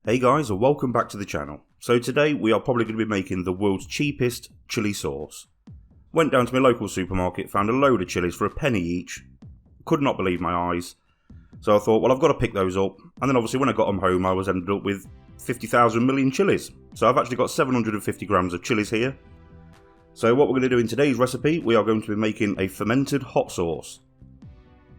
Hey guys, and welcome back to the channel. So today we are probably going to be making the world's cheapest chili sauce. Went down to my local supermarket, found a load of chilies for £1 each. Could not believe my eyes. So I thought, well, I've got to pick those up. And then obviously when I got them home, I was ended up with 50,000 million chilies. So I've actually got 750 grams of chilies here. So what we're going to do in today's recipe, we are going to be making a fermented hot sauce.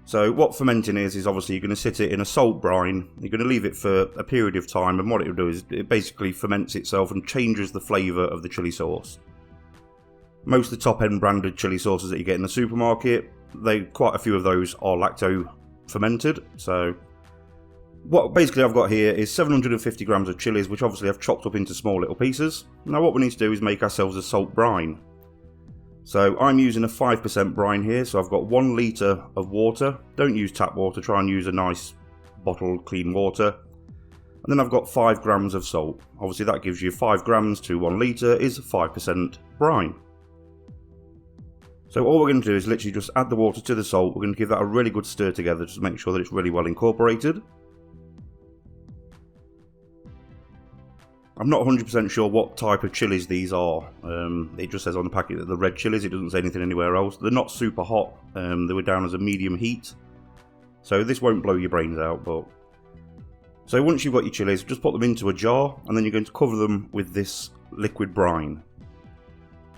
So what fermenting is obviously you're going to sit it in a salt brine, you're going to leave it for a period of time, and what it will do is it basically ferments itself and changes the flavour of the chili sauce. Most of the top end branded chili sauces that you get in the supermarket, quite a few of those are lacto fermented. So what basically I've got here is 750 grams of chilies, which obviously I've chopped up into small little pieces. Now what we need to do is make ourselves a salt brine. So I'm using a 5% brine here, so I've got 1 litre of water. Don't use tap water, try and use a nice bottled clean water. And then I've got 5 grams of salt. Obviously that gives you 5 grams to 1 litre is 5% brine. So all we're going to do is literally just add the water to the salt. We're going to give that a really good stir together just to make sure that it's really well incorporated. I'm not 100% sure what type of chilies these are. It just says on the packet that they're red chilies, it doesn't say anything anywhere else. They're not super hot, they were down as a medium heat. So this won't blow your brains out. So once you've got your chilies, just put them into a jar and then you're going to cover them with this liquid brine.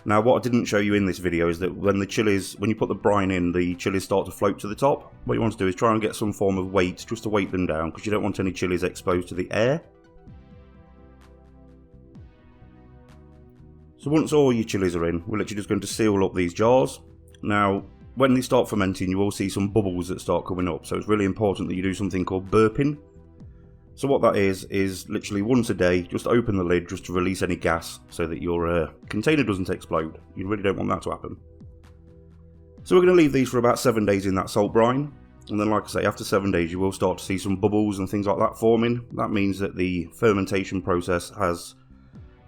Now what I didn't show you in this video is that when you put the brine in, the chilies start to float to the top. What you want to do is try and get some form of weight just to weight them down, because you don't want any chilies exposed to the air. So once all your chilies are in, we're literally just going to seal up these jars. Now, when they start fermenting, you will see some bubbles that start coming up. So it's really important that you do something called burping. So what that is literally once a day, just open the lid just to release any gas so that your container doesn't explode. You really don't want that to happen. So we're going to leave these for about 7 days in that salt brine. And then like I say, after 7 days, you will start to see some bubbles and things like that forming. That means that the fermentation process has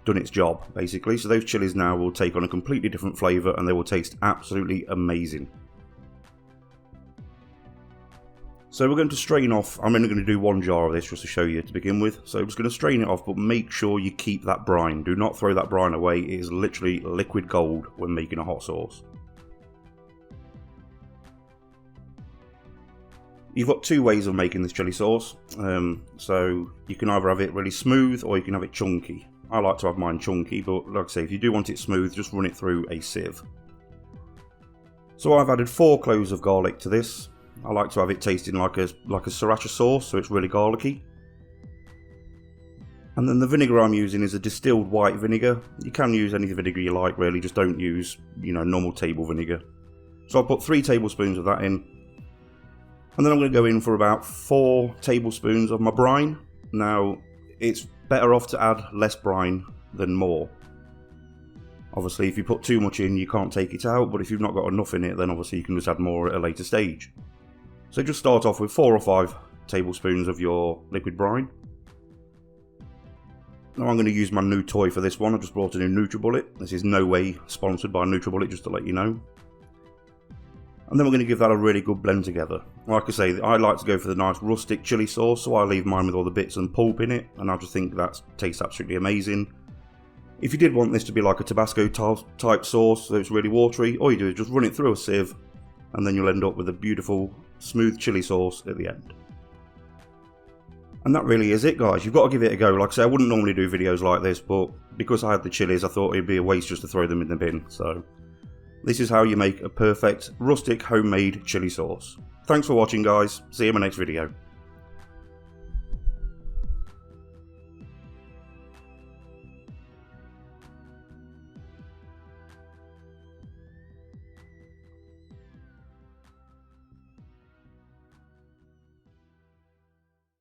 done its job, basically. So those chilies now will take on a completely different flavour and they will taste absolutely amazing. So we're going to strain off, I'm only going to do 1 jar of this just to show you to begin with. So I'm just going to strain it off, but make sure you keep that brine. Do not throw that brine away. It is literally liquid gold when making a hot sauce. You've got 2 ways of making this chili sauce. So you can either have it really smooth or you can have it chunky. I like to have mine chunky, but like I say, if you do want it smooth, just run it through a sieve. So I've added 4 cloves of garlic to this. I like to have it tasting like a sriracha sauce, so it's really garlicky. And then the vinegar I'm using is a distilled white vinegar. You can use any vinegar you like, really, just don't use, normal table vinegar. So I'll put 3 tablespoons of that in. And then I'm going to go in for about 4 tablespoons of my brine. Now, it's better off to add less brine than more. Obviously, if you put too much in, you can't take it out, but if you've not got enough in it, then obviously you can just add more at a later stage. So just start off with 4 or 5 tablespoons of your liquid brine. Now I'm going to use my new toy for this one. I just brought a new NutriBullet. This is no way sponsored by NutriBullet, just to let you know. And then we're going to give that a really good blend together. Like I say, I like to go for the nice rustic chili sauce, so I leave mine with all the bits and pulp in it, and I just think that tastes absolutely amazing. If you did want this to be like a Tabasco type sauce, so it's really watery, all you do is just run it through a sieve, and then you'll end up with a beautiful, smooth chili sauce at the end. And that really is it, guys. You've got to give it a go. Like I say, I wouldn't normally do videos like this, but because I had the chilies, I thought it'd be a waste just to throw them in the bin, so this is how you make a perfect, rustic, homemade chili sauce. Thanks for watching, guys. See you in my next video.